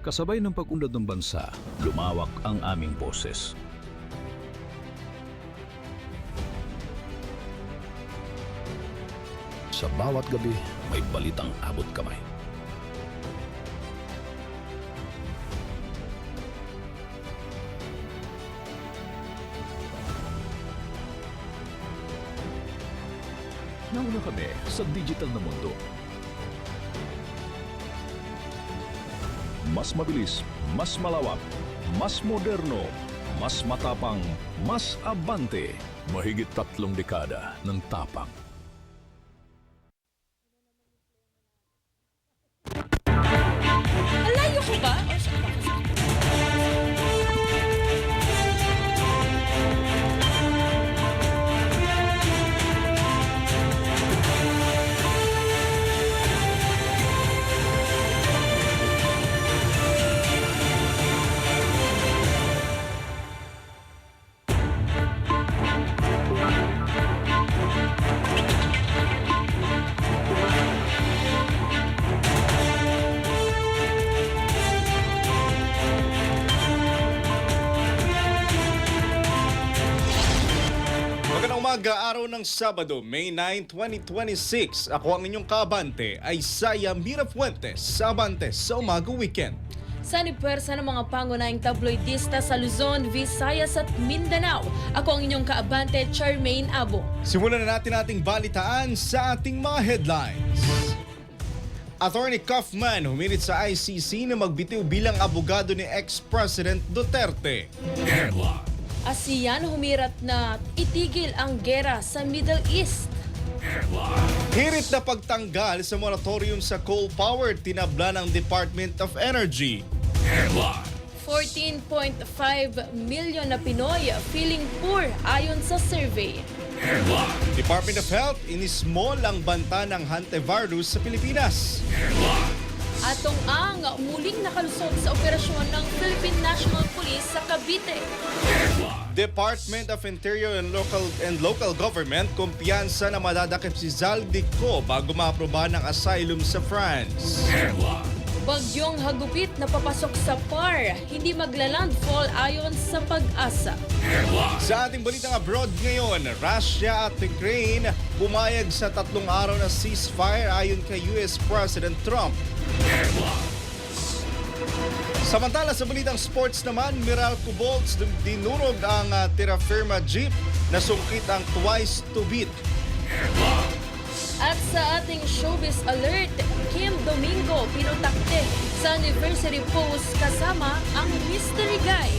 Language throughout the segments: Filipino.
Kasabay ng pag-unlad ng bansa, lumawak ang aming boses. Sa bawat gabi, may balitang abot kamay. Nauna kami sa digital na mundo. Mas mabilis, mas malawak, mas moderno, mas matapang, mas abante. Mahigit 3 dekada ng tapang. Malayo ko ba? O saan ba kasi? Magandang umaga, araw ng Sabado, May 9, 2026. Ako ang inyong kaabante ay Saya Mira Fuentes sa Abante sa Umaga Weekend. Sa anipuwersa ng mga pangunahing tabloidista sa Luzon, Visayas at Mindanao. Ako ang inyong kaabante, Charmaine Abo. Simulan na natin ating balitaan sa ating mga headlines. Attorney Kaufman humirit sa ICC na magbitiw bilang abogado ni ex-President Duterte. ASEAN humirat na itigil ang gera sa Middle East. Hirit na pagtanggal sa moratorium sa coal power tinabla ng Department of Energy. 14.5 million na Pinoy feeling poor ayon sa survey. Department of Health inismol ang banta ng hantavirus sa Pilipinas. Atong ang muling nakalusot sa operasyon ng Philippine National Police sa Cavite. Department of Interior and Local Government kumpiyansa na madadakip si Zaldico bago maaproba ng asylum sa France. Bagyong hagupit na papasok sa PAR, hindi maglalandfall ayon sa Pag-asa. Sa ating balitang abroad ngayon, Russia at Ukraine pumayag sa 3 araw na ceasefire ayon kay US President Trump. Samantala sa balitang sports naman, Meralco Bolts dinurog ang Terra Firma Jeep na sungkit ang twice to beat. At sa ating showbiz alert, Kim Domingo pinutakte sa anniversary post kasama ang mystery guy.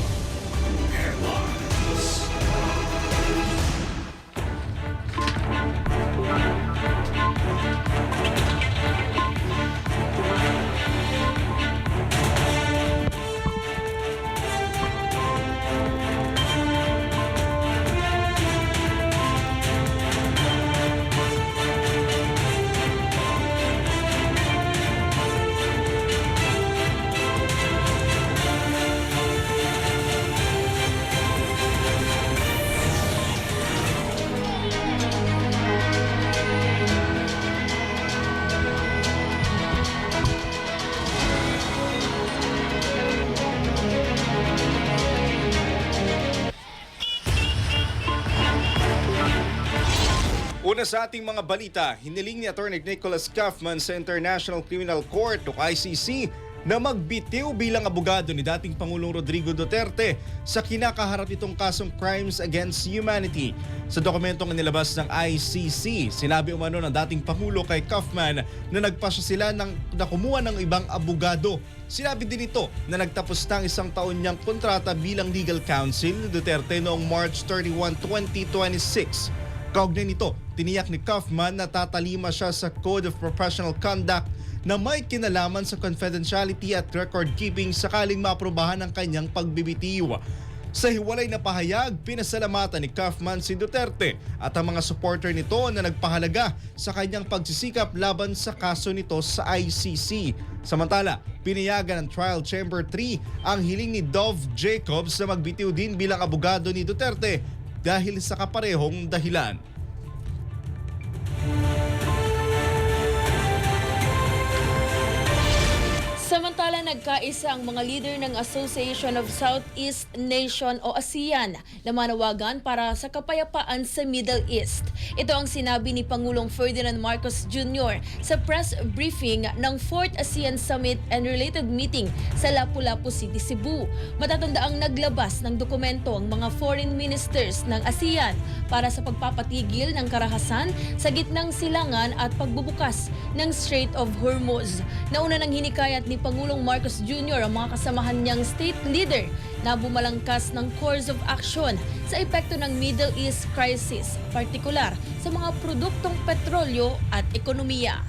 Una sa ating mga balita, hiniling ni Atty. Nicholas Kaufman sa International Criminal Court o ICC na magbitiw bilang abogado ni dating Pangulong Rodrigo Duterte sa kinakaharap itong kasong crimes against humanity. Sa dokumentong nilabas ng ICC, sinabi umano ng dating Pangulo kay Kaufman na nagpasya sila na kumuha ng ibang abogado. Sinabi din ito na nagtapos ng 1 taon niyang kontrata bilang legal counsel ni Duterte noong March 31, 2026. Kaugnay nito, tiniyak ni Kaufman na tatalima siya sa Code of Professional Conduct na may kinalaman sa confidentiality at record keeping sakaling maaprobahan ang kanyang pagbibitiw. Sa hiwalay na pahayag, pinasalamatan ni Kaufman si Duterte at ang mga supporter nito na nagpahalaga sa kanyang pagsisikap laban sa kaso nito sa ICC. Samantala, pinayagan ng Trial Chamber 3 ang hiling ni Dove Jacobs na magbitiw din bilang abogado ni Duterte dahil sa kaparehong dahilan. Samantala Samantala, nagkaisa ang mga leader ng Association of Southeast Nation o ASEAN na manawagan para sa kapayapaan sa Middle East. Ito ang sinabi ni Pangulong Ferdinand Marcos Jr. sa press briefing ng 4th ASEAN Summit and related meeting sa Lapu-Lapu City, Cebu. Matatandaang naglabas ng dokumento ang mga foreign ministers ng ASEAN para sa pagpapatigil ng karahasan sa gitnang silangan at pagbubukas ng Strait of Hormuz. Nauna nang hinikayat ni Pangulong Marcos Jr. ang mga kasamahan niyang state leader na bumalangkas ng course of action sa epekto ng Middle East crisis, partikular sa mga produktong petrolyo at ekonomiya.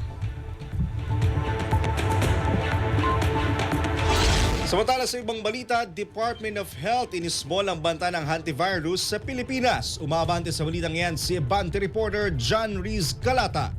Samantala sa ibang balita, Department of Health inismol ang banta ng hantavirus sa Pilipinas. Umabante sa balitang yan si Abante reporter John Riz Calata.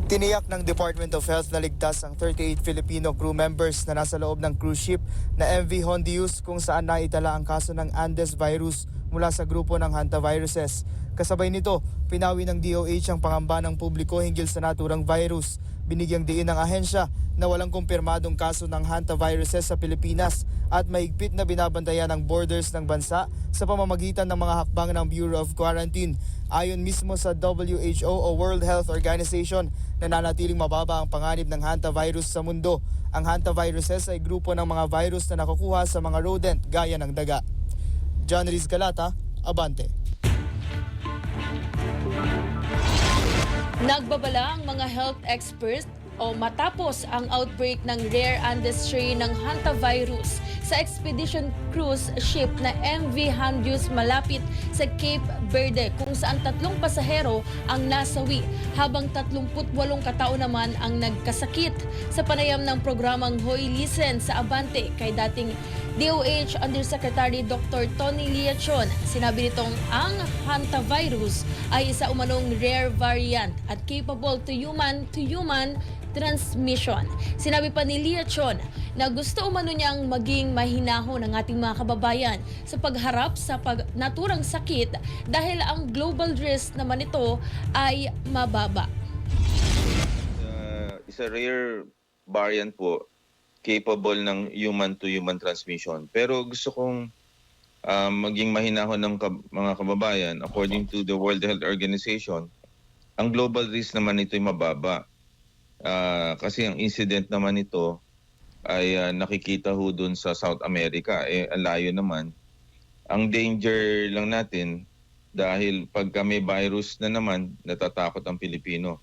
Tiniyak ng Department of Health na ligtas ang 38 Filipino crew members na nasa loob ng cruise ship na MV Hondius kung saan naitala ang kaso ng Andes virus mula sa grupo ng hantaviruses. Kasabay nito, pinawi ng DOH ang pangamba ng publiko hinggil sa naturang virus. Binigyang diin ng ahensya na walang kumpirmadong kaso ng hantaviruses sa Pilipinas at mahigpit na binabantayan ang borders ng bansa sa pamamagitan ng mga hakbang ng Bureau of Quarantine. Ayon mismo sa WHO o World Health Organization, nananatiling mababa ang panganib ng hantavirus sa mundo. Ang hantaviruses ay grupo ng mga virus na nakukuha sa mga rodent gaya ng daga. John Riz Calata, Abante. Nagbabala ang mga health experts o matapos ang outbreak ng rare Andes strain ng hantavirus sa expedition cruise ship na MV Hondius malapit sa Cape Verde kung saan 3 pasahero ang nasawi habang 38 katao naman ang nagkasakit. Sa panayam ng programang Hoy Listen sa Abante kay dating DOH Undersecretary Dr. Tony Liachon, sinabi nitong ang hantavirus ay isa umanong rare variant at capable to human transmission. Sinabi pa ni Liachon na gusto umano niyang maging mahinahon ng ating mga kababayan sa pagharap sa naturang sakit dahil ang global risk naman ito ay mababa. It's a rare variant po, capable ng human-to-human transmission. Pero gusto kong maging mahinahon ng mga kababayan. According to the World Health Organization, ang global risk naman ito ay mababa. Kasi ang incident naman ito ay nakikita ho dun sa South America. Ang layo naman. Ang danger lang natin dahil pagka may virus na naman, natatakot ang Pilipino.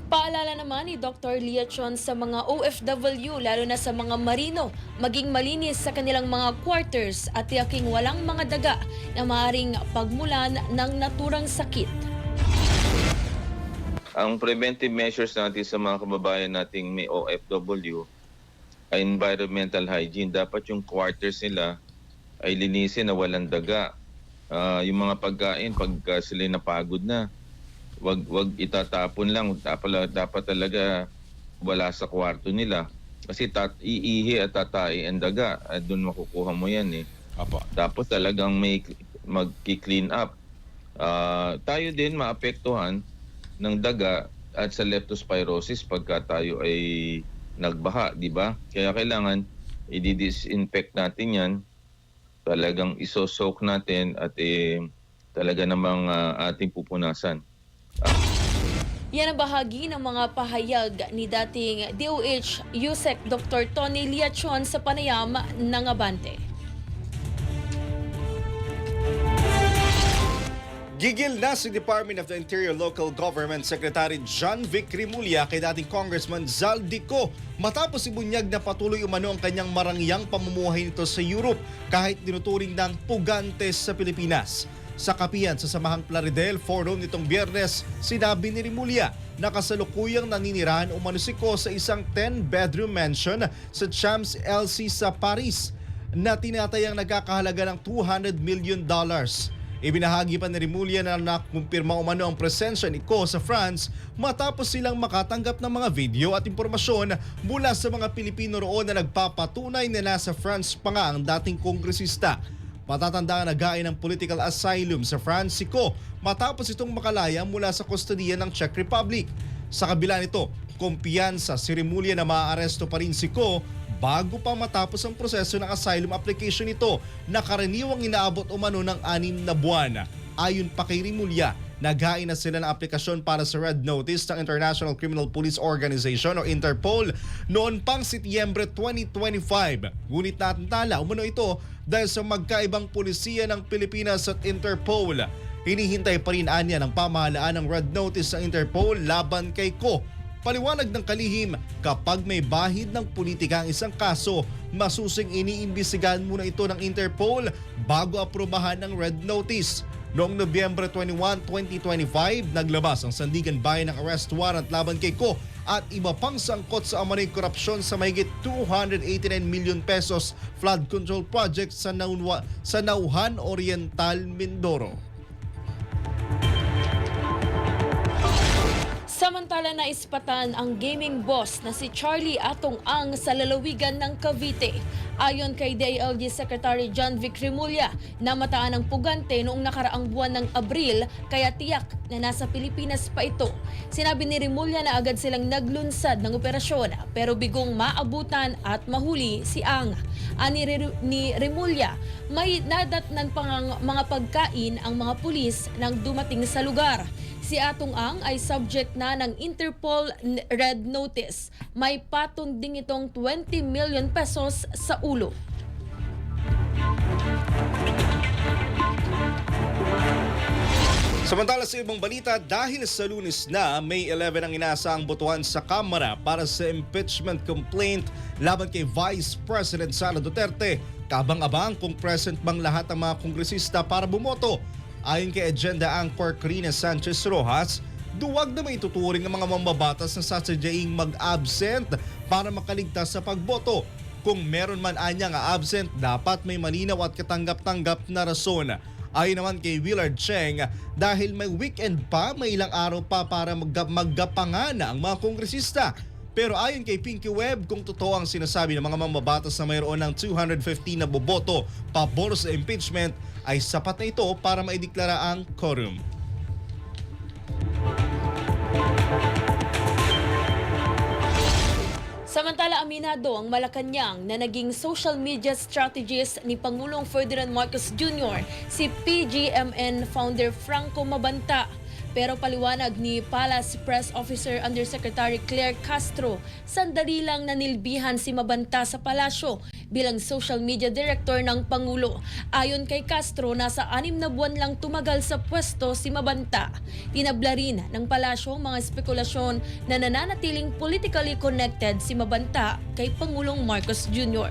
Paalala naman ni Dr. Liachon sa mga OFW, lalo na sa mga marino, maging malinis sa kanilang mga quarters at tiyaking walang mga daga na maaaring pagmulan ng naturang sakit. Ang preventive measures natin sa mga kababayan nating may OFW ay environmental hygiene. Dapat yung quarters nila ay linisin na walang daga. Yung mga pagkain, pagka sila napagod na, wag itatapon lang. Dapat talaga wala sa kwarto nila. Kasi iihi at tatai ang daga. At doon makukuha mo yan eh. Apo. Tapos talagang may mag-clean up. Tayo din maapektuhan ng daga at sa leptospirosis pagka tayo ay nagbaha, di ba? Kaya kailangan i-disinfect natin yan. Talagang isosoak natin at talaga namang ating pupunasan. Yan ang bahagi ng mga pahayag ni dating DOH USEC Dr. Tony Liachon sa panayam ng Abante. Gigil na si Department of the Interior Local Government Secretary John Vic Rimulya kay dating Congressman Zal Dico matapos ibunyag na patuloy umano ang kanyang marangyang pamumuhay nito sa Europe kahit tinuturing ng pugantes sa Pilipinas. Sa kapihan sa Samahang Plaridel Forum nitong Biyernes, sinabi ni Rimulya na kasalukuyang naninirahan umano si Ko sa isang 10-bedroom mansion sa Champs-Élysées sa Paris na tinatayang nagkakahalaga ng $200 million. Ibinahagi pa ni Rimulya na nakumpirma umano ang presensya ni Ko sa France matapos silang makatanggap ng mga video at impormasyon mula sa mga Pilipino roon na nagpapatunay na nasa France pa nga ang dating kongresista. Matatanda ang nagain ng political asylum sa France si Ko matapos itong makalaya mula sa kustodiya ng Czech Republic. Sa kabila nito, kumpiyansa si Remulla na maaaresto pa rin si Ko bago pa matapos ang proseso ng asylum application nito na karaniwang inaabot umano ng 6 na buwan. Ayon pa kay Remulla, naghain na sila ng aplikasyon para sa Red Notice ng International Criminal Police Organization o Interpol noon pang Setyembre 2025. Ngunit natantala umano ito dahil sa magkaibang pulisiya ng Pilipinas at Interpol. Hinihintay pa rin anya ng pamahalaan ng Red Notice ng Interpol laban kay Ko. Paliwanag ng kalihim, kapag may bahid ng politika ang isang kaso, masusing iniimbestigahan muna ito ng Interpol bago aprobahan ng Red Notice. Noong Nobyembre 21, 2025, naglabas ang Sandigan Bayan ng arrest warrant laban kay Ko at iba pang sangkot sa amanay korupsyon sa mahigit 289 million pesos flood control project sa Nauhan Oriental, Mindoro. Samantala naispatan ang gaming boss na si Charlie Atong Ang sa lalawigan ng Cavite. Ayon kay DILG Secretary John Vic Remulla, namataan ang pugante noong nakaraang buwan ng Abril kaya tiyak na nasa Pilipinas pa ito. Sinabi ni Remulla na agad silang naglunsad ng operasyon pero bigong maabutan at mahuli si Ang. Ani ni Remulla, may nadatnan pang mga pagkain ang mga pulis nang dumating sa lugar. Si Atong Ang ay subject na ng Interpol Red Notice. May patong ding itong 20 million pesos sa ulo. Samantala sa ibang balita, dahil sa Lunes na, May 11 ang inaasahang botohan sa Kamara para sa impeachment complaint laban kay Vice President Sara Duterte. Kabang-abang kung present bang lahat ng mga kongresista para bumoto. Ayon kay agenda anchor Corina Sanchez Rojas, duwag na may tuturing ang mga mambabatas na sasadyaing mag-absent para makaligtas sa pagboto. Kung meron man anya nga absent, dapat may malinaw at katanggap-tanggap na rason. Ayon naman kay Willard Cheng, dahil may weekend pa, may ilang araw pa para maggapangana ang mga kongresista. Pero ayon kay Pinky Webb, kung totoo ang sinasabi ng mga mambabatas na mayroon ng 215 na boboto pabor sa impeachment, ay sapat na ito para maideklara ang quorum. Samantala aminado ang Malacanang na naging social media strategist ni Pangulong Ferdinand Marcos Jr. si PGMN founder Franco Mabanta. Pero paliwanag ni Palace Press Officer Undersecretary Claire Castro, sandali lang nanilbihan si Mabanta sa palasyo bilang social media director ng Pangulo. Ayon kay Castro, nasa 6 na buwan lang tumagal sa pwesto si Mabanta. Tinabla rin ng palasyo ang mga spekulasyon na nananatiling politically connected si Mabanta kay Pangulong Marcos Jr.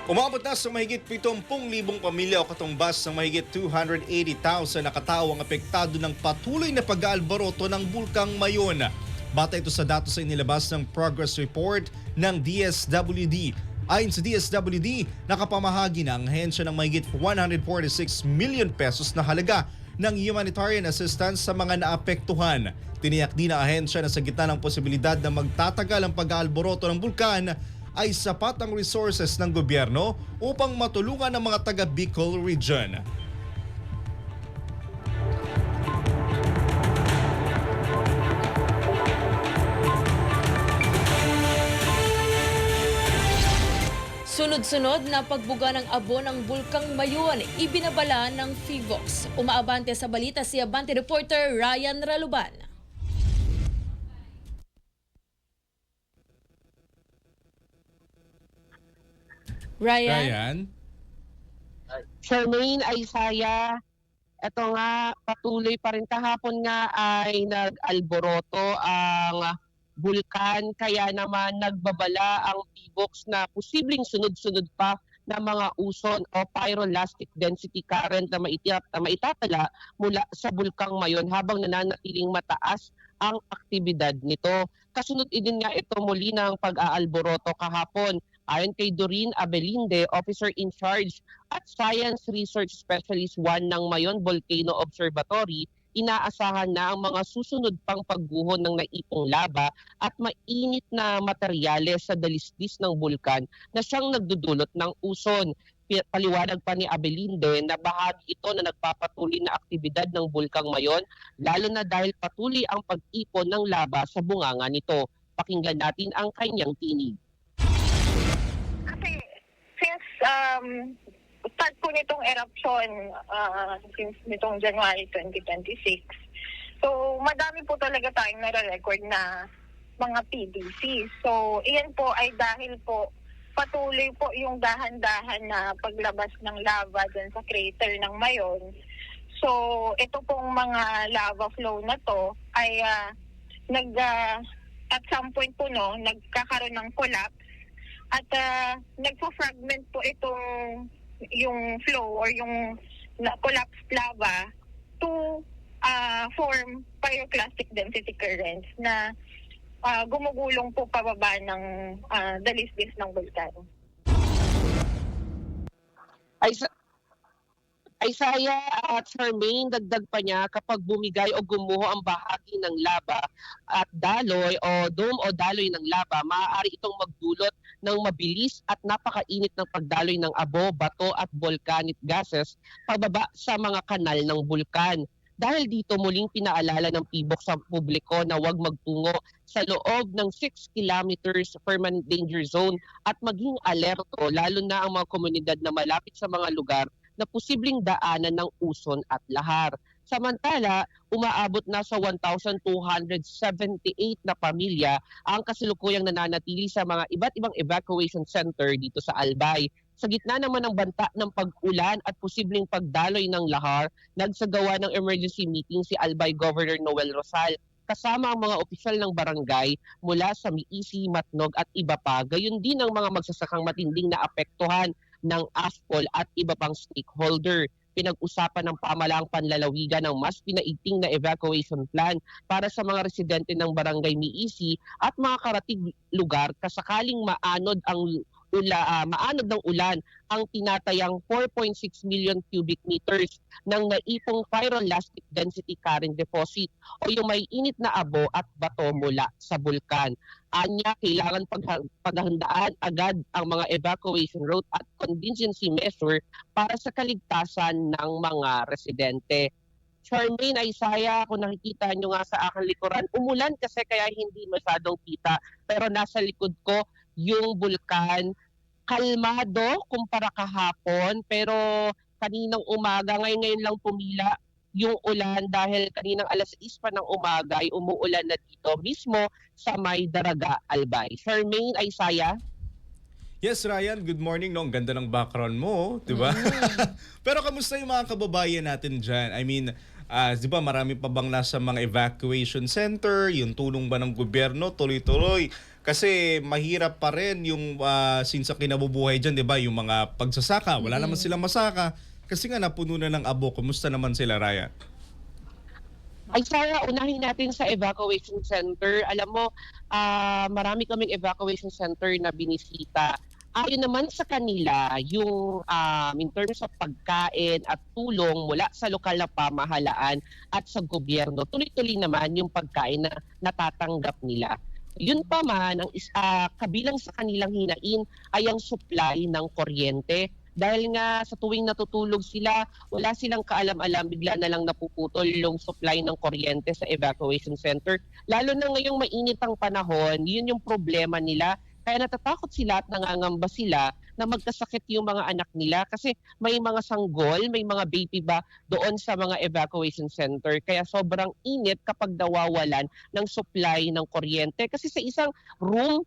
Umabot na sa mahigit 70,000 pamilya o katumbas ng mahigit 280,000 na katao ang apektado ng patuloy na pag-aalboroto ng Bulkang Mayon. Bata ito sa datos sa inilabas ng progress report ng DSWD. Ayon sa DSWD, nakapamahagi na ang ahensya ng mahigit 146 million pesos na halaga ng humanitarian assistance sa mga naapektuhan. Tiniyak din ng ahensya na sa gitna ng posibilidad na magtatagal ang pag-aalboroto ng bulkan, ay sapat ang resources ng gobyerno upang matulungan ang mga taga Bicol Region. Sunod-sunod na pagbuga ng abo ng Bulkang Mayon, ibinabala ng FIVOX. Umaabante sa balita si Abante reporter Ryan Raluban. Ryan? Charmaine, Isaiah, ito nga, patuloy pa rin kahapon nga ay nag-alboroto ang bulkan, kaya naman nagbabala ang PBOX na posibleng sunod-sunod pa na mga uson o pyrolastic density current na maitatala mula sa Bulkang Mayon habang nananatiling mataas ang aktibidad nito. Kasunod din nga ito muli ng pag-aalboroto kahapon. Ayon kay Doreen Abelinde, Officer in Charge at Science Research Specialist 1 ng Mayon Volcano Observatory, inaasahan na ang mga susunod pang pagguho ng naipong laba at mainit na materyales sa dalisdis ng bulkan na siyang nagdudulot ng uson. paliwanag pa ni Abelinde na bahagi ito na nagpapatuloy na aktibidad ng Bulkang Mayon, lalo na dahil patuloy ang pag-ipon ng lava sa bunganga nito. Pakinggan natin ang kanyang tinig. Kasi since start po nitong eruption since nitong January 2026, so madami po talaga tayong nare-record na mga PDC. So iyan po ay dahil po patuloy po yung dahan-dahan na paglabas ng lava dyan sa crater ng Mayon. So ito pong mga lava flow na to ay at some point po nagkakaroon ng collapse at nagpo-fragment po itong yung flow or yung collapsed lava to form pyroclastic density currents na gumugulong po pababa ng dalisdis ng bulkan. Isaiah at Charmaine, dagdag pa niya, kapag bumigay o gumuho ang bahagi ng lava at daloy o dome o daloy ng lava, maaari itong magdulot ng mabilis at napakainit ng pagdaloy ng abo, bato at volcanic gases pababa sa mga kanal ng bulkan. Dahil dito muling pinaalala ng PBOC sa publiko na huwag magtungo sa loob ng 6 kilometers permanent danger zone at maging alerto lalo na ang mga komunidad na malapit sa mga lugar na posibleng daanan ng uson at lahar. Samantala, umaabot na sa 1,278 na pamilya ang kasalukuyang nananatili sa mga iba't ibang evacuation center dito sa Albay. Sa gitna naman ng banta ng pag-ulan at posibleng pagdaloy ng lahar, nagsagawa ng emergency meeting si Albay Governor Noel Rosal kasama ang mga opisyal ng barangay mula sa Miisi, Matnog at iba pa. Gayon din ang mga magsasakang matinding na apektuhan ng AFCOL at iba pang stakeholder. Pinag-usapan ng pamalaang panlalawigan ng mas pinaigting na evacuation plan para sa mga residente ng barangay Miisi at mga karatig lugar kasakaling maanod ng ulan ang tinatayang 4.6 million cubic meters ng naipong pyroelastic density current deposit o yung may init na abo at bato mula sa bulkan. Anya, kailangan paghandaan agad ang mga evacuation route at contingency measure para sa kaligtasan ng mga residente. Charmaine, Isaiah, kung nakikita nyo nga sa aking likuran, umulan kasi kaya hindi masyadong kita. Pero nasa likod ko, yung bulkan, kalmado kumpara kahapon. Pero kaninang umaga, ngayon lang pumila yung ulan dahil kaninang alas 6 pa ng umaga ay umuulan na dito mismo sa may Daraga, Albay. Charmaine, Isaiah? Yes, Ryan, good morning. Ang ganda ng background mo, di ba? Pero kamusta yung mga kababayan natin dyan? I mean, di ba marami pa bang nasa mga evacuation center? Yung tulong ba ng gobyerno tuloy-tuloy? Kasi mahirap pa rin yung since kinabubuhay dyan, di ba? Yung mga pagsasaka, wala naman silang masaka. Kasi nga napuno na ng abo. Kumusta naman sila, Ryan? Ay, Sarah, unahin natin sa evacuation center. Alam mo, marami kaming evacuation center na binisita. Ayon naman sa kanila, yung in terms of pagkain at tulong mula sa lokal na pamahalaan at sa gobyerno, tuloy-tuloy naman yung pagkain na natatanggap nila. Yun pa man, ang kabilang sa kanilang hinain ay ang supply ng kuryente. Dahil nga sa tuwing natutulog sila, wala silang kaalam-alam, bigla na lang napuputol yung supply ng kuryente sa evacuation center. Lalo na ngayong mainit ang panahon, yun yung problema nila. Kaya natatakot sila at nangangamba sila na magkasakit yung mga anak nila kasi may mga sanggol, may mga baby ba doon sa mga evacuation center. Kaya sobrang init kapag nawawalan ng supply ng kuryente. Kasi sa isang room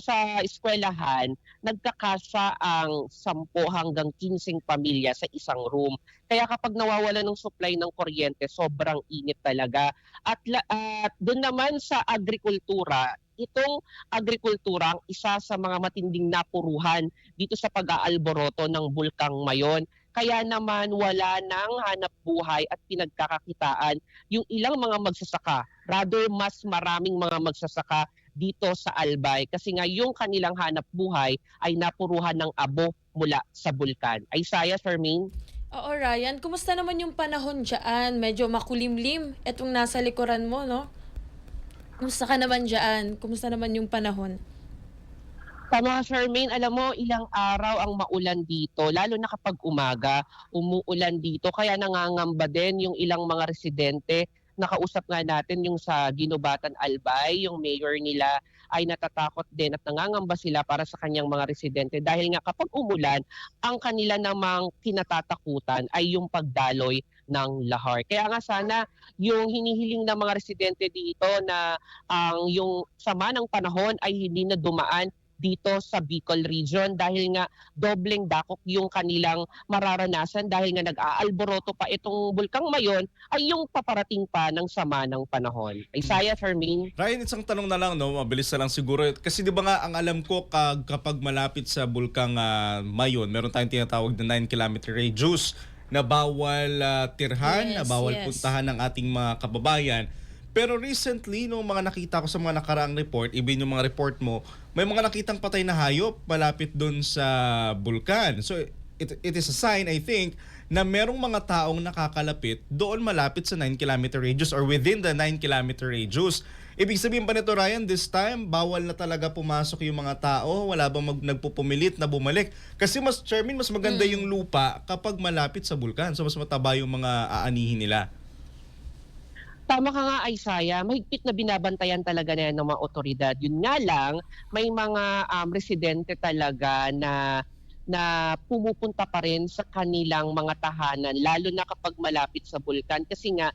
sa eskwelahan, nagkakasya ang 10 hanggang 15 pamilya sa isang room. Kaya kapag nawawala ng supply ng kuryente, sobrang init talaga. At doon naman sa agrikultura, itong agrikultura ang isa sa mga matinding napuruhan dito sa pag-aalboroto ng Bulkang Mayon. Kaya naman wala nang hanap buhay at pinagkakakitaan yung ilang mga magsasaka. Rather, mas maraming mga magsasaka dito sa Albay kasi nga yung kanilang hanap buhay ay napuruhan ng abo mula sa bulkan. Isaiah, Charmaine? Oo, Ryan. Kumusta naman yung panahon dyan? Medyo makulimlim. Etong nasa likuran mo, no? Kumusta ka naman dyan? Kumusta naman yung panahon? Tama ka, Charmaine. Alam mo, ilang araw ang maulan dito, lalo na kapag umaga, umuulan dito. Kaya nangangamba din yung ilang mga residente. Nakausap nga natin yung sa Ginubatan Albay, yung mayor nila ay natatakot din at nangangamba sila para sa kanyang mga residente. Dahil nga kapag umulan, ang kanila namang kinatatakutan ay yung pagdaloy ng lahar. Kaya nga sana yung hinihiling ng mga residente dito na ang yung sama ng panahon ay hindi na dumaan dito sa Bicol region dahil nga dobleng dakok yung kanilang mararanasan dahil nga nag-aalboroto pa itong bulkang Mayon ay yung paparating pa ng sama ng panahon. Isaiah, Charmaine. Ryan, isang tanong na lang, no? Mabilis na lang siguro. Kasi di ba nga, ang alam ko, kapag malapit sa bulkang Mayon, meron tayong tinatawag na 9-kilometer radius na bawal tirhan, na bawal puntahan ng ating mga kababayan. Pero recently, nung mga nakita ko sa mga nakaraang report, even yung mga report mo, may mga nakitang patay na hayop malapit doon sa bulkan. So it is a sign, I think, na merong mga taong nakakalapit doon malapit sa 9-kilometer radius or within the 9-kilometer radius. Ibig sabihin pa nito, Ryan, this time, bawal na talaga pumasok yung mga tao? Wala bang nagpupumilit na bumalik? Kasi mas maganda yung lupa kapag malapit sa bulkan. So mas mataba yung mga aanihin nila. Tama ka nga, Isaiah. Mahigpit na binabantayan talaga na yan ng mga otoridad. Yun nga lang, may mga residente talaga na pumupunta pa rin sa kanilang mga tahanan, lalo na kapag malapit sa bulkan. Kasi nga,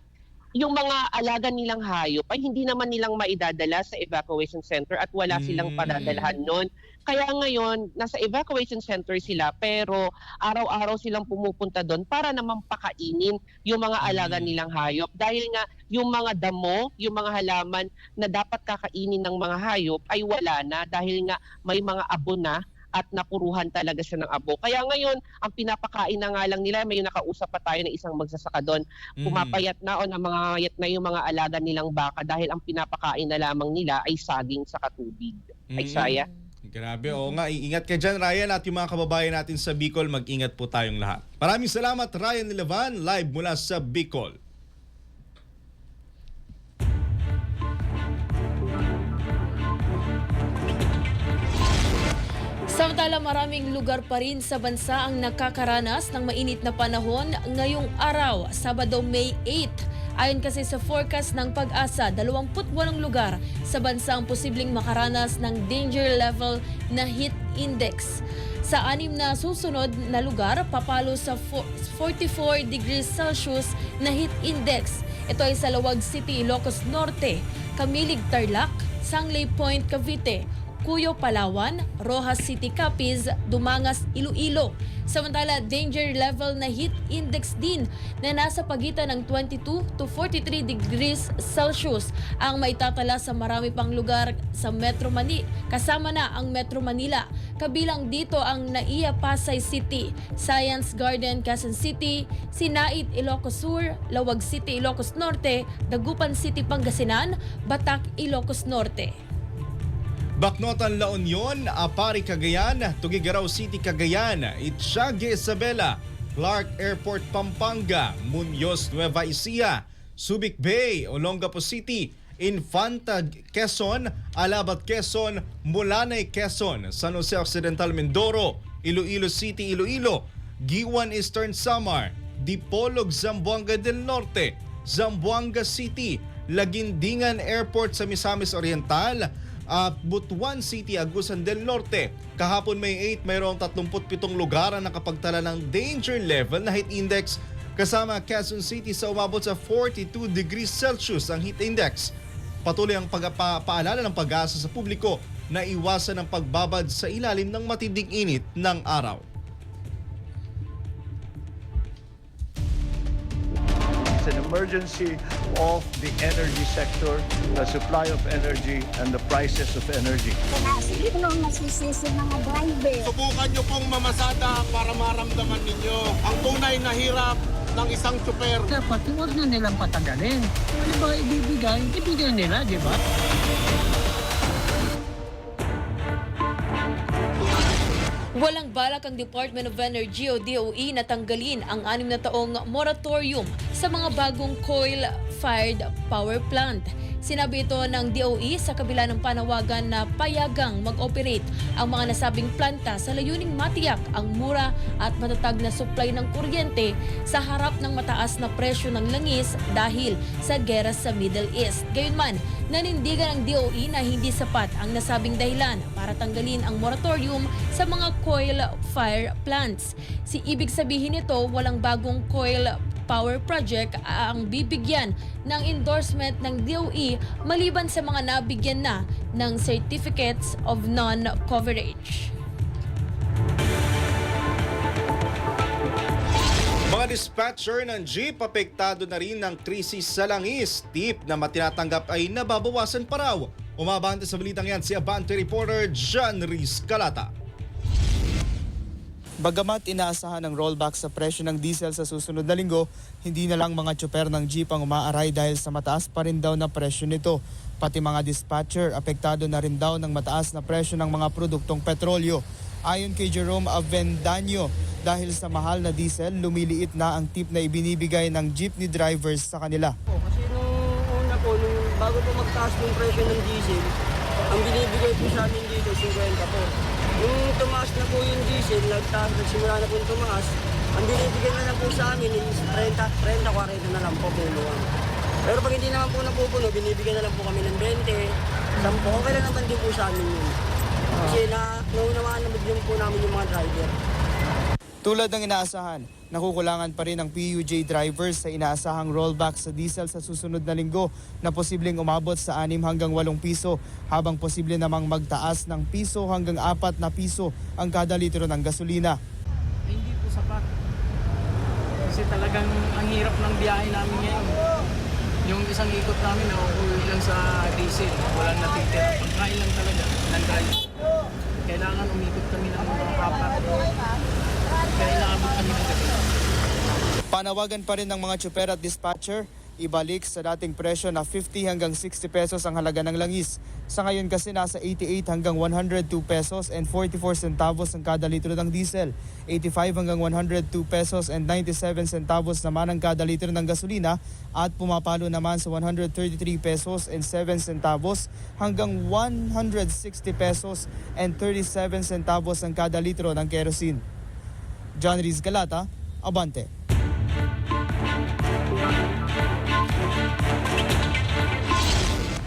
yung mga alaga nilang hayop ay hindi naman nilang maidadala sa evacuation center at wala silang padadalhan nun. Kaya ngayon, nasa evacuation center sila pero araw-araw silang pumupunta doon para naman pakainin yung mga alaga nilang hayop. Dahil nga yung mga damo, yung mga halaman na dapat kakainin ng mga hayop ay wala na dahil nga may mga abo na at napuruhan talaga siya ng abo. Kaya ngayon, ang pinapakain na nga lang nila, may nakausap pa tayo ng isang magsasaka doon, pumapayat na o namangayat na yung mga alaga nilang baka dahil ang pinapakain na lamang nila ay saging sa katubig. Isaiah? Grabe, oo nga. Iingat ka dyan, Ryan, at yung mga kababayan natin sa Bicol, mag-ingat po tayong lahat. Maraming salamat, Ryan Nilevan, live mula sa Bicol. Samantala, maraming lugar pa rin sa bansa ang nakakaranas ng mainit na panahon ngayong araw, Sabado, May 8. Ayon kasi sa forecast ng Pag-asa, 28 lugar sa bansa ang posibleng makaranas ng danger level na heat index. Sa 6 na susunod na lugar, papalo sa 44 degrees Celsius na heat index. Ito ay sa Lawag City, Ilocos Norte, Camilig, Tarlac, Sangley Point, Cavite, Cuyo, Palawan, Rojas City, Capiz, Dumangas, Iloilo. Samantala, danger level na heat index din na nasa pagitan ng 22 to 43 degrees Celsius ang maitatala sa marami pang lugar sa Metro Manila. Kasama na ang Metro Manila. Kabilang dito ang Naiya, Pasay City, Science Garden, Quezon City, Sinait, Ilocos Sur, Lawag City, Ilocos Norte, Dagupan City, Pangasinan, Batak, Ilocos Norte. Bacnotan, La Union, Apari, Cagayan, Tugigaraw City, Cagayan, Ittiague, Isabela, Clark Airport, Pampanga, Muñoz, Nueva Ecija, Subic Bay, Olongapo City, Infanta, Quezon, Alabat, Quezon, Mulanay, Quezon, San Jose Occidental, Mindoro, Iloilo City, Iloilo, Giwan, Eastern Samar, Dipolog, Zamboanga del Norte, Zamboanga City, Lagindingan Airport sa Misamis Oriental, Butuan City, Agusan del Norte. Kahapon May 8, mayroong 37 lugar ang nakapagtala ng danger level na heat index kasama Quezon City sa umabot sa 42 degrees Celsius ang heat index. Patuloy ang paalala ng Pag-asa sa publiko na iwasan ang pagbabad sa ilalim ng matinding init ng araw. An emergency of the energy sector, the supply of energy and the prices of energy. Sino ang masisisi mga driver? Subukan nyo pong mamasada para maramdaman ninyo ang tunay na hirap ng isang tsuper. Dapat huwag na nilang patagalin. Ano ba ibibigay nila, di ba? Walang balak ang Department of Energy o DOE na tanggalin ang 6 na taong moratorium sa mga bagong coal coal-fired power plant. Sinabi ito ng DOE sa kabila ng panawagan na payagang mag-operate ang mga nasabing planta sa layuning matiyak ang mura at matatag na supply ng kuryente sa harap ng mataas na presyo ng langis dahil sa gera sa Middle East. Gayunman, nanindigan ng DOE na hindi sapat ang nasabing dahilan para tanggalin ang moratorium sa mga coal-fired plants. Ibig sabihin nito, walang bagong coal power project ang bibigyan ng endorsement ng DOE maliban sa mga nabigyan na ng Certificates of Non-Coverage. Mga dispatcher ng jeep apektado na rin ng krisis sa langis. Tip na matinatanggap ay nababawasan pa raw. Umabante sa balitang yan si Abante reporter John Riz Calata. Bagamat inaasahan ng rollback sa presyo ng diesel sa susunod na linggo, hindi na lang mga tsoper ng jeep ang umaaray dahil sa mataas pa rin daw na presyo nito. Pati mga dispatcher apektado na rin daw ng mataas na presyo ng mga produktong petrolyo. Ayon kay Jerome Avendaño, dahil sa mahal na diesel, lumiliit na ang tip na ibinibigay ng jeepney drivers sa kanila. Kasi nung una po, bago po magtaas yung presyo ng diesel, ang binibigay po sa amin dito, 50 po. Nung tumaas na po yung diesel, nagsimula na po tumaas, ang binibigay na lang po sa amin is 30-40 na lang po punuan. Pero pag hindi naman po napupuno, binibigyan na lang po kami ng 20, 10, okay lang naman din po sa amin yun. Kasi naunawaan naman din po namin yung mga driver. Tulad ng inaasahan, nakukulangan pa rin ang PUJ drivers sa inaasahang rollback sa diesel sa susunod na linggo na posibleng umabot sa 6 hanggang 8 piso habang posible namang magtaas ng piso hanggang 4 na piso ang kada litro ng gasolina. Hindi po sapat. Kasi talagang ang hirap ng biyahe namin ngayon. Yung isang ikot namin nauuwi lang sa diesel. Walang natitira. Pagkain lang talaga ng drive. Kailangan umikot kami ng mga kapat. Kaya inaabot kami ng gabi. Panawagan pa rin ng mga tsoper at dispatcher, ibalik sa dating presyo na 50 hanggang 60 pesos ang halaga ng langis. Sa ngayon kasi nasa 88 hanggang 102 pesos and 44 centavos ang kada litro ng diesel, 85 hanggang 102 pesos and 97 centavos naman ang kada litro ng gasolina at pumapalo naman sa 133 pesos and 7 centavos hanggang 160 pesos and 37 centavos ang kada litro ng kerosene. John Riz Calata, Abante.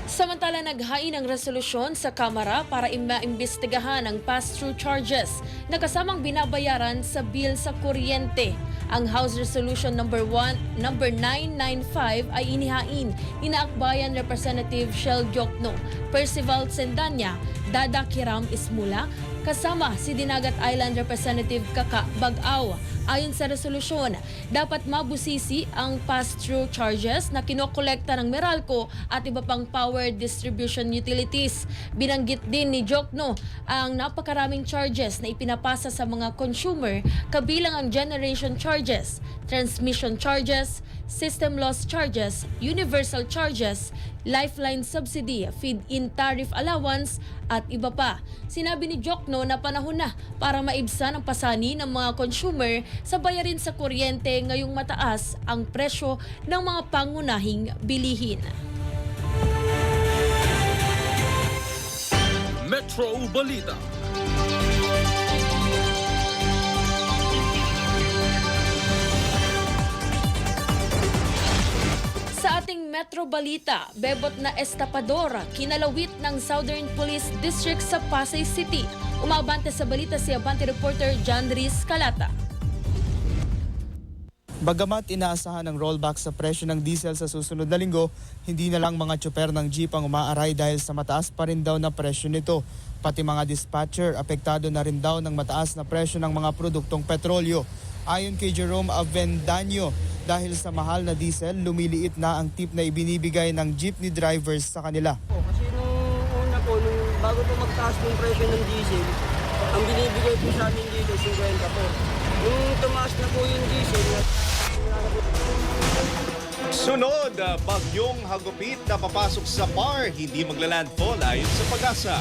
Samantala, naghain ng resolusyon sa Kamara para maimbestigahan ang pass-through charges na kasamang binabayaran sa bill sa kuryente. Ang House Resolution number 995 ay inihain ni Naakbayan Representative Shell Jokno, Percival Sendanya, Dada Kiram Ismula, kasama si Dinagat Island Representative Kaka Bag-aw. Ayon sa resolusyon, dapat mabusisi ang pass-through charges na kinokolekta ng Meralco at iba pang power distribution utilities. Binanggit din ni Jokno ang napakaraming charges na ipinapasa sa mga consumer, kabilang ang generation charges, transmission charges, system loss charges, universal charges, lifeline subsidy, feed-in tariff allowance at iba pa. Sinabi ni Jokno na panahon na para maibsan ang pasani ng mga consumer sa bayarin sa kuryente ngayong mataas ang presyo ng mga pangunahing bilihin. Metro Balita. Sa ating Metro Balita, bebot na estapadora kinalawit ng Southern Police District sa Pasay City. Umabante sa balita si Abante reporter John Riz Calata. Bagamat inaasahan ng rollback sa presyo ng diesel sa susunod na linggo, hindi na lang mga tsoper ng jeep ang umaaray dahil sa mataas pa rin daw na presyo nito. Pati mga dispatcher apektado na rin daw ng mataas na presyo ng mga produktong petrolyo. Ayon kay Jerome Avendaño, dahil sa mahal na diesel, lumiliit na ang tip na ibinibigay ng jeepney drivers sa kanila. Kasi nung una po, bago po magtaas yung presyo ng diesel, ang binibigay po sa amin dito, 50 po. Nung tumaas na po yung diesel, Sunod, bagyong hagupit na papasok sa bar, hindi maglalandfall ayon sa Pag-asa.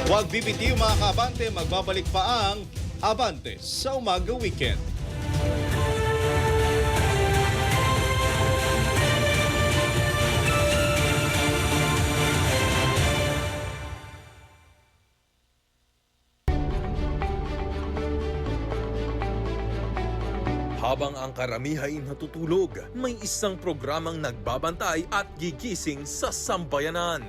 Huwag bibitiw mga kaabante, magbabalik pa ang Abante sa Umaga Weekend. Habang ang karamihan ay natutulog, may isang programang nagbabantay at gigising sa sambayanan.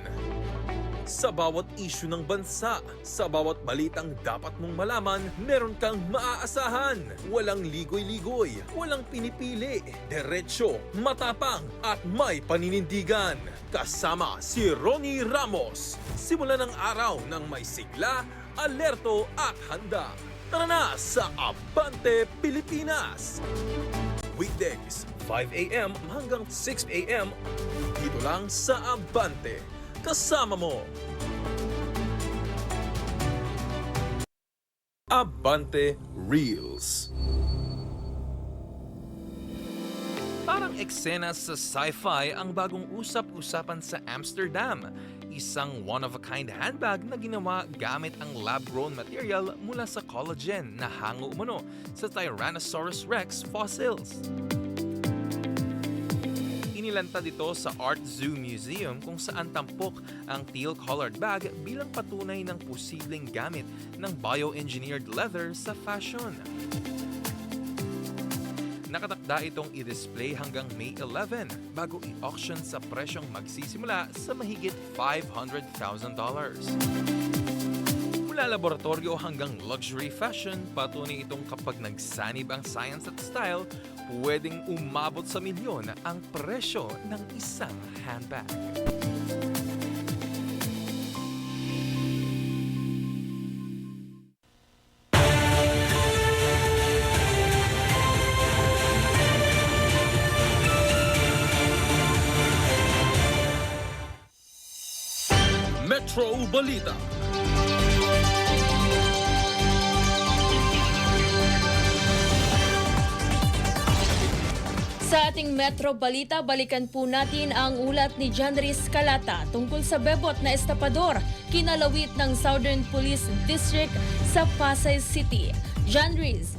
Sa bawat isyu ng bansa, sa bawat balitang dapat mong malaman, meron kang maaasahan. Walang ligoy-ligoy, walang pinipili, diretsyo, matapang at may paninindigan. Kasama si Ronnie Ramos. Simula ng araw ng may sigla, alerto at handa. Tara na sa Abante Pilipinas! Weekdays, 5 a.m. hanggang 6 a.m. Dito lang sa Abante. Kasama mo. Abante Reels. Parang eksena sa sci-fi ang bagong usap-usapan sa Amsterdam. Isang one-of-a-kind handbag na ginawa gamit ang lab-grown material mula sa collagen na hango umano sa Tyrannosaurus rex fossils. Inilantad ito sa Art Zoo Museum kung saan tampok ang teal-colored bag bilang patunay ng posibleng gamit ng bioengineered leather sa fashion. Nakatakda itong i-display hanggang May 11 bago i-auction sa presyong magsisimula sa mahigit $500,000. Mula laboratorio hanggang luxury fashion, patunay itong kapag nagsanib ang science at style, pwedeng umabot sa milyon ang presyo ng isang handbag. Metro Balita. Sa ating Metro Balita, balikan po natin ang ulat ni John Riz Calata tungkol sa bebot na estapador kinalawit ng Southern Police District sa Pasay City. John Riz.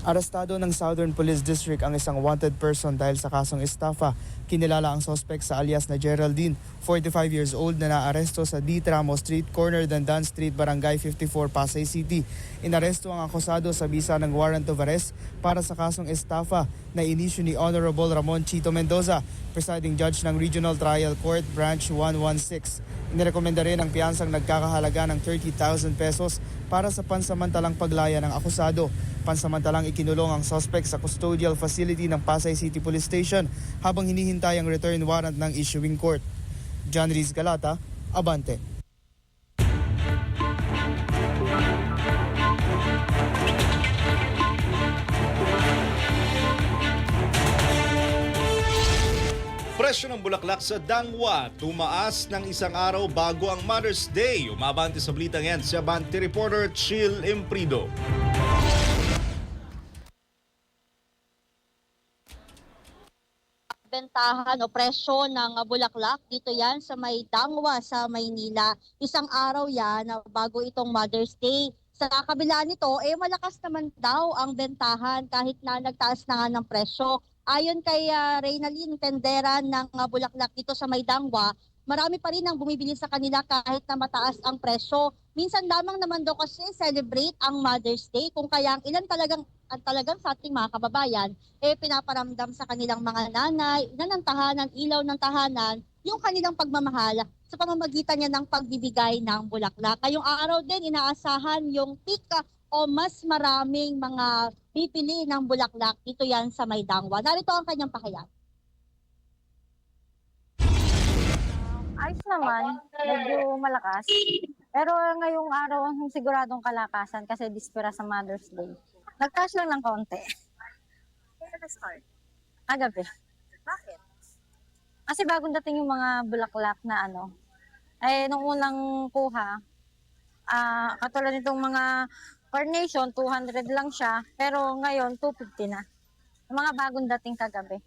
Arestado ng Southern Police District ang isang wanted person dahil sa kasong estafa. Kinilala ang suspect sa alias na Geraldine, 45 years old, na naaresto sa D. Tramo Street, corner Dandan Street, Barangay 54, Pasay City. Inaresto ang akusado sa bisa ng warrant of arrest para sa kasong estafa na inisyu ni Honorable Ramon Chito Mendoza, presiding judge ng Regional Trial Court Branch 116. Inirekomenda rin ang piyansang nagkakahalaga ng 30,000 pesos para sa pansamantalang paglaya ng akusado. Pansamantalang ikinulong ang suspect sa custodial facility ng Pasay City Police Station habang hinihintay ang return warrant ng issuing court. John Riz Calata, Abante. Presyo ng bulaklak sa Dangwa tumaas ng isang araw bago ang Mother's Day. Umabante sa balitang yan si Abante reporter Chill Imprido. Bentahan o presyo ng bulaklak dito yan sa may Dangwa sa Maynila. Isang araw yan bago itong Mother's Day. Sa kabila nito, malakas naman daw ang bentahan kahit na nagtaas na nga ng presyo. Ayon kay Reynalyn Tendera ng bulaklak dito sa may Dangwa, marami pa rin ang bumibili sa kanila kahit na mataas ang presyo. Minsan lamang naman daw kasi celebrate ang Mother's Day kung kaya ang ilan talagang sa ating mga kababayan pinaparamdam sa kanilang mga nanay, ina ng tahanan, ilaw ng tahanan, yung kanilang pagmamahal sa pamamagitan niya ng pagbibigay ng bulaklak. Ngayong araw din inaasahan yung peak o mas maraming mga pipili ng bulaklak dito yan sa may Dangwa. Narito ang kanyang pakayag. Ayos naman, medyo malakas. Pero ngayong araw ang siguradong kalakasan kasi dispera sa Mother's Day. Nagtaas lang ng konti. Kaya na-start? Agabi. Bakit? Kasi bagong dating yung mga bulaklak na nung unang kuha, katulad nitong mga carnation, 200 lang siya, pero ngayon 250 na. Yung mga bagong dating kagabi.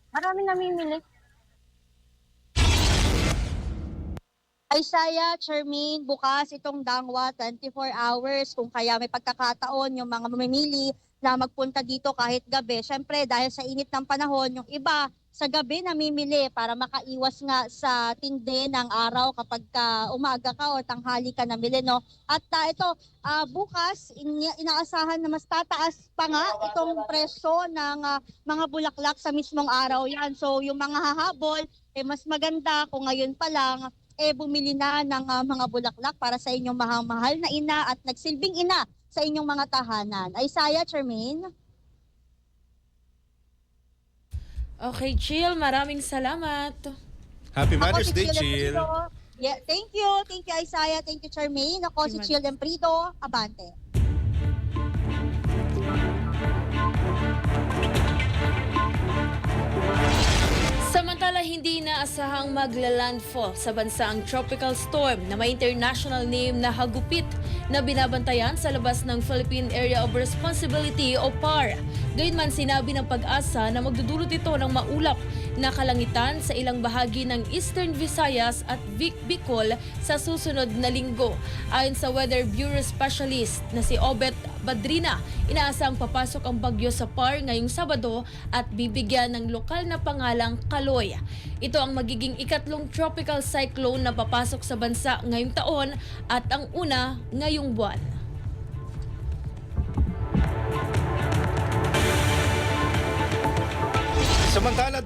Marami namimili. Isaiah, Charmaine, bukas itong Dangwa 24 hours kung kaya may pagkakataon yung mga mamimili na magpunta dito kahit gabi. Siyempre dahil sa init ng panahon, yung iba sa gabi namimili para makaiwas nga sa tindi ng araw kapag umaga ka o tanghali ka namili, no? At bukas inaasahan na mas tataas pa nga itong presyo ng mga bulaklak sa mismong araw yan. So yung mga hahabol, mas maganda kung ngayon pa lang bumili na ng mga bulaklak para sa inyong mahal na ina at nagsilbing ina sa inyong mga tahanan. Isaiah, Charmaine? Okay, Chill. Maraming salamat. Happy Ako Mother's si Day, Chill Chill. Emprido. Yeah, thank you. Thank you, Isaiah. Thank you, Charmaine. Ako si Chill Emprido. Abante. Samantala, hindi inaasahang magla-landfall sa bansa ang tropical storm na may international name na Hagupit na binabantayan sa labas ng Philippine Area of Responsibility o PAR. Gayunman sinabi ng Pag-asa na magdudulot ito ng maulap na kalangitan sa ilang bahagi ng Eastern Visayas at Bicol sa susunod na linggo. Ayon sa Weather Bureau Specialist na si Obet Badrina, inaasang papasok ang bagyo sa PAR ngayong Sabado at bibigyan ng lokal na pangalang Kaloy. Ito ang magiging ikatlong tropical cyclone na papasok sa bansa ngayong taon at ang una ngayong buwan. Samantala,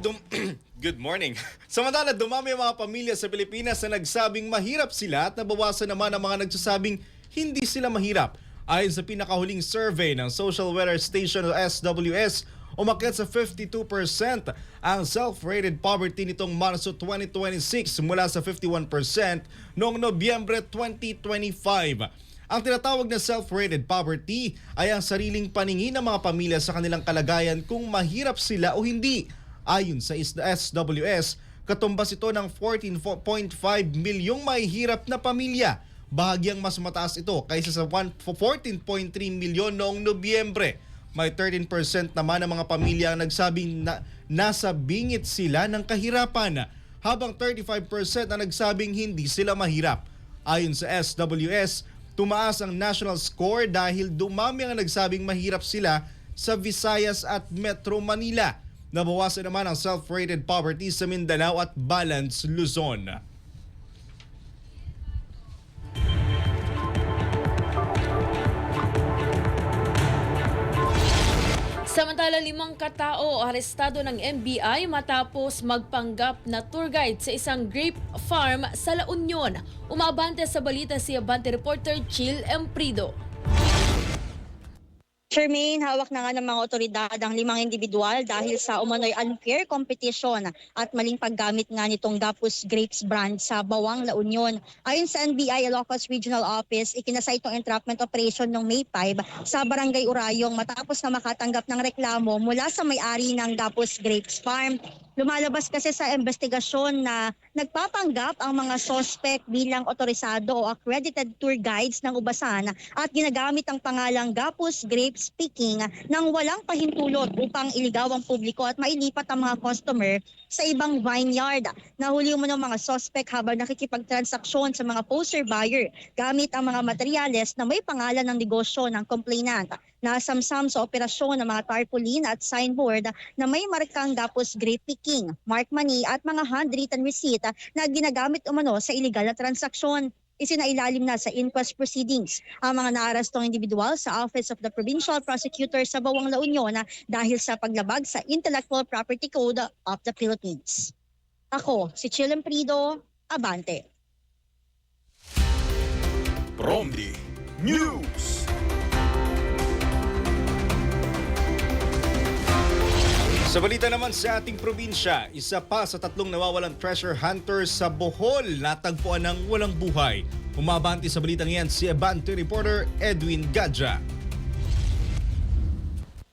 Good morning. Samantala, dumami ang mga pamilya sa Pilipinas na nagsabing mahirap sila at nabawasan naman ang mga nagsasabing hindi sila mahirap. Ayon sa pinakahuling survey ng Social Weather Station o SWS, umakyat sa 52% ang self-rated poverty nitong Marso 2026 mula sa 51% noong Nobyembre 2025. Ang tinatawag na self-rated poverty ay ang sariling paningin ng mga pamilya sa kanilang kalagayan kung mahirap sila o hindi. Ayon sa SWS, katumbas ito ng 14.5 milyong mahihirap na pamilya. Bahagyang mas mataas ito kaysa sa 14.3 milyon noong Nobyembre. May 13% naman ng mga pamilya ang nagsabing nasa bingit sila ng kahirapan, habang 35% ang nagsabing hindi sila mahirap. Ayon sa SWS, tumaas ang national score dahil dumami ang nagsabing mahirap sila sa Visayas at Metro Manila. Nabawasan naman ang self-rated poverty sa Mindanao at Balance, Luzon. Samantala, 5 katao arestado ng NBI matapos magpanggap na tour guide sa isang grape farm sa La Union. Umabante sa balita si Abante reporter Chill Emprido. Charmaine, hawak na nga ng mga otoridad ang 5 individual dahil sa umano'y unfair competition at maling paggamit nga nitong Gapus Grapes brand sa Bawang, La Union. Ayon sa NBI Ilocos Regional Office, ikinasay itong entrapment operation noong May 5 sa Barangay Urayong matapos na makatanggap ng reklamo mula sa may-ari ng Gapus Grapes Farm. Lumalabas kasi sa investigasyon na nagpapanggap ang mga suspect bilang otorisado o accredited tour guides ng Ubasan at ginagamit ang pangalang Gapus Grapes Picking nang walang pahintulot upang iligaw ang publiko at mailipat ang mga customer sa ibang vineyard. Nahuli mo ng mga suspect habang nakikipagtransaksyon sa mga poster buyer gamit ang mga materyales na may pangalan ng negosyo ng complainant. Nasamsam sa operasyon ng mga tarpaulin at signboard na may markang Gapus Grape Picking, mark money at mga handwritten receipt na ginagamit umano sa illegal na transaksyon. Isinailalim na sa inquest proceedings ang mga naarestong individual sa Office of the Provincial Prosecutor sa Bawang, La Union dahil sa paglabag sa Intellectual Property Code of the Philippines. Ako, si Chill Emprido, Abante. Promdi News. Sa balita naman sa ating probinsya, isa pa sa 3 nawawalang treasure hunters sa Bohol natagpuan ng walang buhay. Umabante sa balitang yan si Abante reporter Edwin Gadja.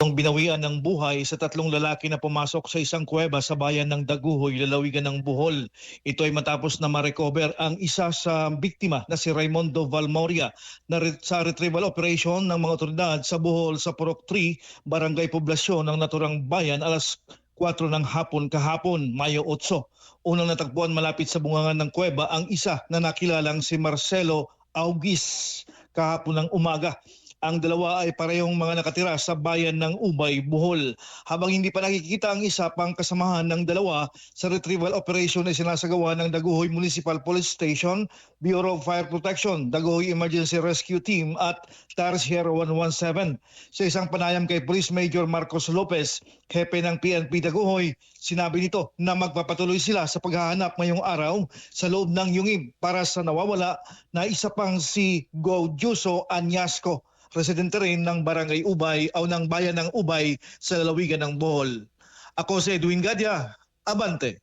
Ang binawian ng buhay sa 3 lalaki na pumasok sa isang kuweba sa bayan ng Daguhoy, lalawigan ng Bohol. Ito ay matapos na ma-recover ang isa sa biktima na si Raimundo Valmoria na sa retrieval operation ng mga otoridad sa Bohol sa Purok 3, Barangay Poblasyon ng naturang bayan alas 4 ng hapon kahapon, Mayo 8. Unang natagpuan malapit sa bungangan ng kuweba ang isa na nakilalang si Marcelo Augis kahapon ng umaga. Ang dalawa ay parehong mga nakatira sa bayan ng Ubay, Bohol. Habang hindi pa nakikita ang isa pang kasamahan ng dalawa sa retrieval operation ay sinasagawa ng Daguhoy Municipal Police Station, Bureau of Fire Protection, Daguhoy Emergency Rescue Team at Tarsier 117. Sa isang panayam kay Police Major Marcos Lopez, hepe ng PNP Daguhoy, sinabi nito na magpapatuloy sila sa paghahanap ngayong araw sa loob ng yungib para sa nawawala na isa pang si Go Juso Anyasco, residente rin ng Barangay Ubay o ng Bayan ng Ubay sa lalawigan ng Bohol. Ako si Edwin Gadia, Abante.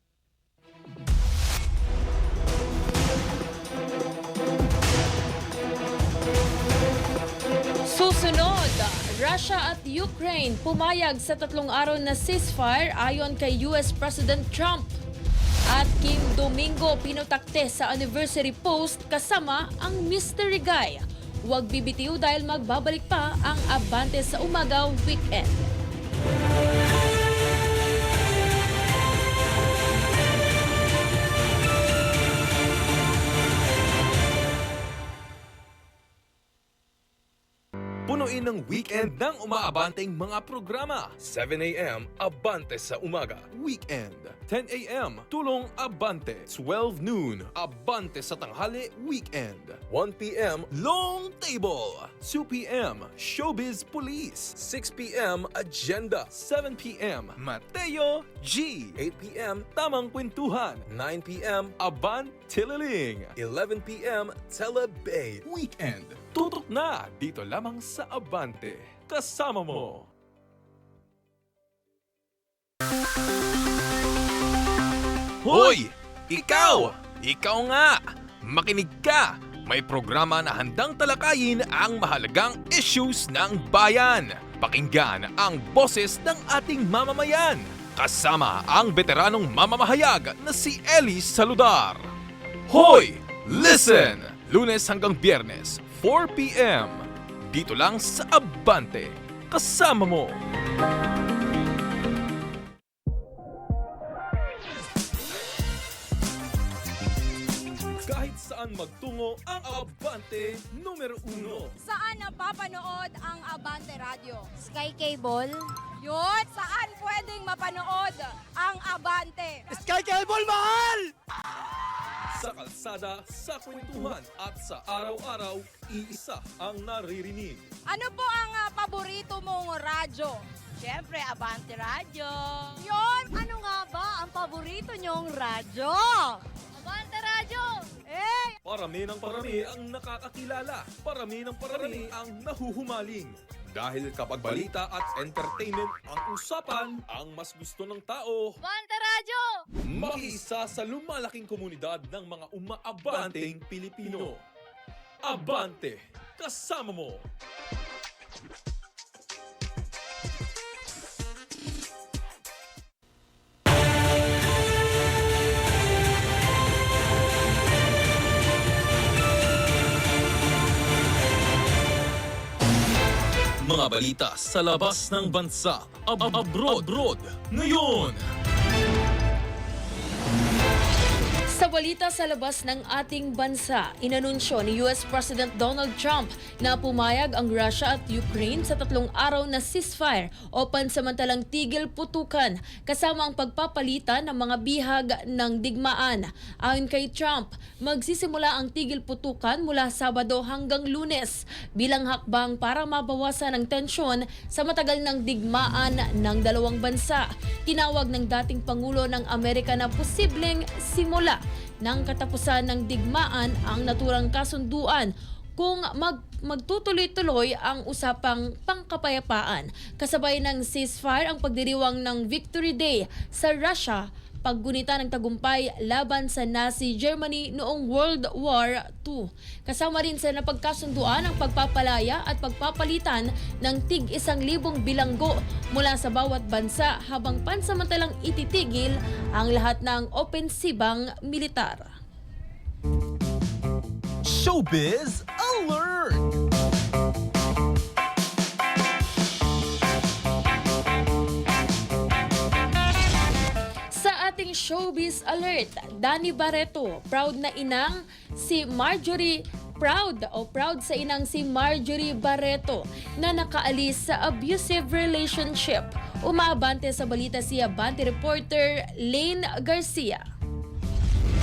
Susunod, Russia at Ukraine pumayag sa 3 araw na ceasefire ayon kay US President Trump. At Kim Domingo pinutakte sa anniversary post kasama ang mystery guy. Huwag bibitiw dahil magbabalik pa ang Abante sa Umaga Weekend. Punuin ng weekend ng umaabanteng mga programa. 7 a.m. Abante sa Umaga, Weekend. 10 a.m. Tulong Abante. 12 noon, Abante sa Tanghali, Weekend. 1 p.m. Long Table. 2 p.m. Showbiz Police. 6 p.m. Agenda. 7 p.m. Mateo G. 8 p.m. Tamang Kwentuhan. 9 p.m. Abantililing. 11 p.m. Telebay, Weekend. Tutok na dito lamang sa Abante. Kasama mo. Hoy! Ikaw! Ikaw nga! Makinig ka! May programa na handang talakayin ang mahalagang issues ng bayan. Pakinggan ang boses ng ating mamamayan. Kasama ang veteranong mamamahayag na si Ellie Saludar. Hoy! Listen! Lunes hanggang Biyernes, 4 p.m. Dito lang sa Abante. Kasama mo. Kahit saan magtungo ang Abante numero 1. Saan napapanood ang Abante Radio? Sky Cable. Yun! Saan pwedeng mapanood ang Abante? Sky Cable, mahal! Sa kalsada, sa kwentuhan at sa araw-araw, iisa ang naririnig. Ano po ang paborito mong radyo? Siyempre, Abante Radio. Yun! Ano nga ba ang paborito nyong radyo? Abante Radio! Parami ng parami ang nakakakilala. Parami ng parami ang nahuhumaling. Dahil kapag balita at entertainment ang usapan, ang mas gusto ng tao, Abante Radio! makisa sa lumalaking komunidad ng mga umaabanteng Pilipino. Abante, kasama mo! Mga balita sa labas ng bansa, abroad, ngayon! Sa balita sa labas ng ating bansa, inanunsyo ni US President Donald Trump na pumayag ang Russia at Ukraine sa 3 araw na ceasefire o pansamantalang tigil putukan kasama ang pagpapalitan ng mga bihag ng digmaan. Ayon kay Trump, magsisimula ang tigil putukan mula Sabado hanggang Lunes bilang hakbang para mabawasan ang tensyon sa matagal ng digmaan ng dalawang bansa. Tinawag ng dating Pangulo ng Amerika na posibleng simula ng katapusan ng digmaan ang naturang kasunduan kung magtutuloy-tuloy ang usapang pangkapayapaan. Kasabay ng ceasefire ang pagdiriwang ng Victory Day sa Russia, paggunita ng tagumpay laban sa Nazi Germany noong World War II. Kasama rin sa napagkasunduan ang pagpapalaya at pagpapalitan ng tig-1,000 bilanggo mula sa bawat bansa habang pansamantalang ititigil ang lahat ng opensibang militar. Showbiz Alert! Sa ating Showbiz Alert, Danny Barreto, proud na inang si Marjorie proud sa inang si Marjorie Barreto na nakaalis sa abusive relationship. Umaabante sa balita si Abante reporter Lane Garcia.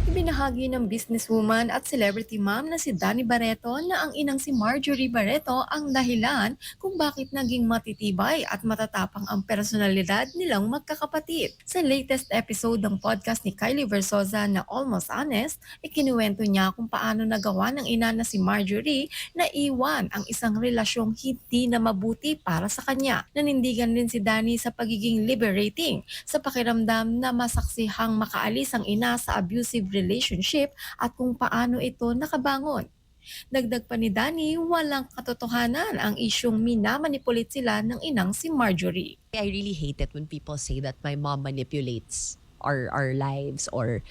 Ibinahagi ng businesswoman at celebrity mom na si Dani Barreto na ang inang si Marjorie Barreto ang dahilan kung bakit naging matitibay at matatapang ang personalidad nilang magkakapatid. Sa latest episode ng podcast ni Kylie Versosa na Almost Honest, ikinuwento niya kung paano nagawa ng ina na si Marjorie na iwan ang isang relasyong hindi na mabuti para sa kanya. Nanindigan din si Dani sa pagiging liberating sa pakiramdam na masaksihang makaalis ang ina sa abusive relationship at kung paano ito nakabangon. Dagdag pa ni Dani, walang katotohanan ang isyong minamanipulit sila ng inang si Marjorie. I really hate it when people say that my mom manipulates our lives or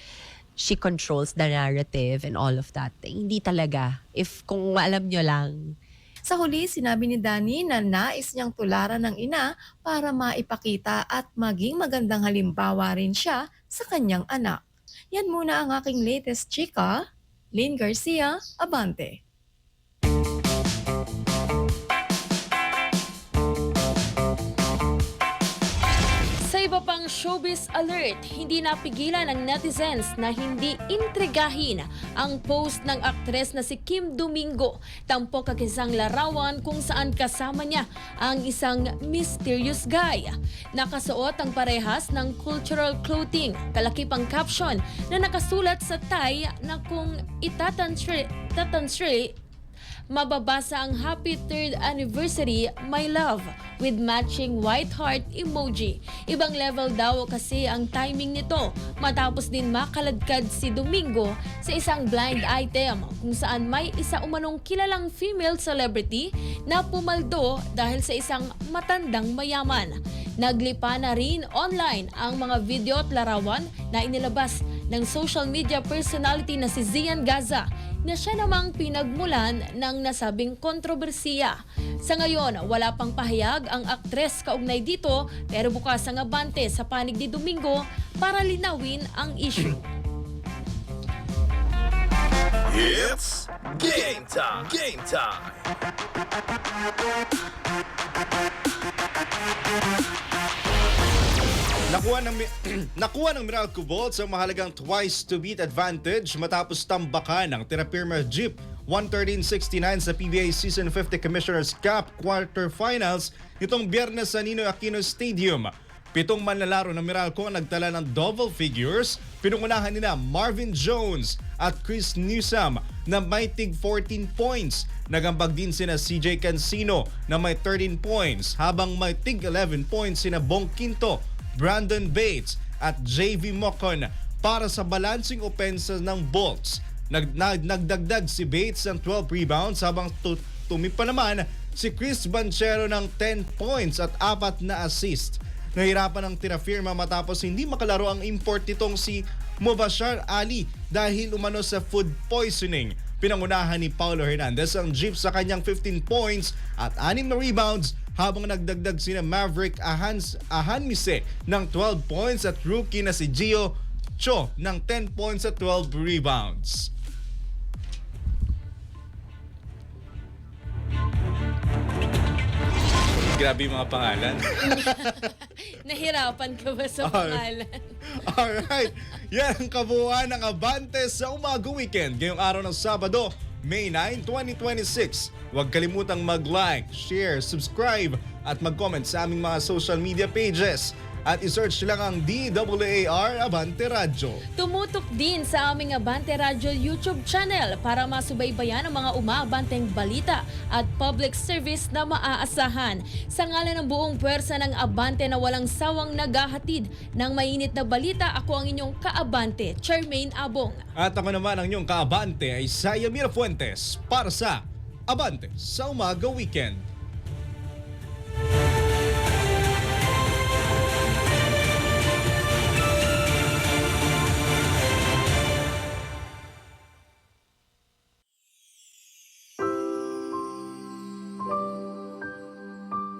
she controls the narrative and all of that. Hindi talaga. If kung alam nyo lang. Sa huli, sinabi ni Dani na nais niyang tularan ng ina para maipakita at maging magandang halimbawa rin siya sa kanyang anak. Yan muna ang aking latest chika. Lynn Garcia, Abante. Sa iba pang showbiz alert, hindi napigilan ng netizens na hindi intrigahin ang post ng aktres na si Kim Domingo. Tampok ang isang larawan kung saan kasama niya ang isang mysterious guy. Nakasuot ang parehas ng cultural clothing. Kalakip ang caption na nakasulat sa Thai na kung itatantre mababasa ang Happy 3rd Anniversary, My Love, with matching white heart emoji. Ibang level daw kasi ang timing nito matapos din makaladkad si Domingo sa isang blind item kung saan may isa umanong kilalang female celebrity na pumaldo dahil sa isang matandang mayaman. Naglipa na rin online ang mga video at larawan na inilabas ng social media personality na si Zian Gaza na siya namang pinagmulan ng nasabing kontrobersiya. Sa ngayon, wala pang pahayag ang aktres kaugnay dito pero bukas ang abante sa panig ni Domingo para linawin ang issue. It's game time! Game time! Nakuha ng Meralco Bolts ang mahalagang twice-to-beat advantage matapos tambakan ng Terrapirma Jeep 113-69 sa PBA Season 50 Commissioner's Cup quarterfinals nitong Biyernes sa Ninoy Aquino Stadium. 7 manlalaro ng Meralco ang nagtala ng double figures. Pinungunahan nila Marvin Jones at Chris Newsome na may tig 14 points. Nagambag din sina CJ Cancino na may 13 points habang may tig 11 points sina Bong Quinto, Brandon Bates at JV Mocon para sa balancing offense ng Bolts. Nagdagdag si Bates ng 12 rebounds habang tumipa naman si Chris Banchero ng 10 points at 4 na assist. Nahirapan ang Terrapirma matapos hindi makalaro ang import nitong si Mubashar Ali dahil umano sa food poisoning. Pinangunahan ni Paulo Hernandez ang Jeep sa kanyang 15 points at 6 na rebounds habang nagdagdag sina Maverick Ahanmise ng 12 points at rookie na si Gio Cho ng 10 points at 12 rebounds. Grabe yung mga pangalan. Nahirapan ka ba sa pangalan? Alright, yan ang kabuuan ng Abante sa Umaga Weekend ngayong araw ng Sabado, May 9, 2026. Huwag kalimutang mag-like, share, subscribe at mag-comment sa aming mga social media pages. At isearch lang ang DAAR Abante Radyo. Tumutok din sa aming Abante Radyo YouTube channel para masubaybayan ang mga umaabanteng balita at public service na maaasahan. Sa ngalan ng buong puwersa ng Abante na walang sawang naghahatid ng mainit na balita, ako ang inyong kaabante, Charmaine Abong. At ako naman ang inyong kaabante ay Saya Mirafuentes para sa Abante sa Umaga Weekend.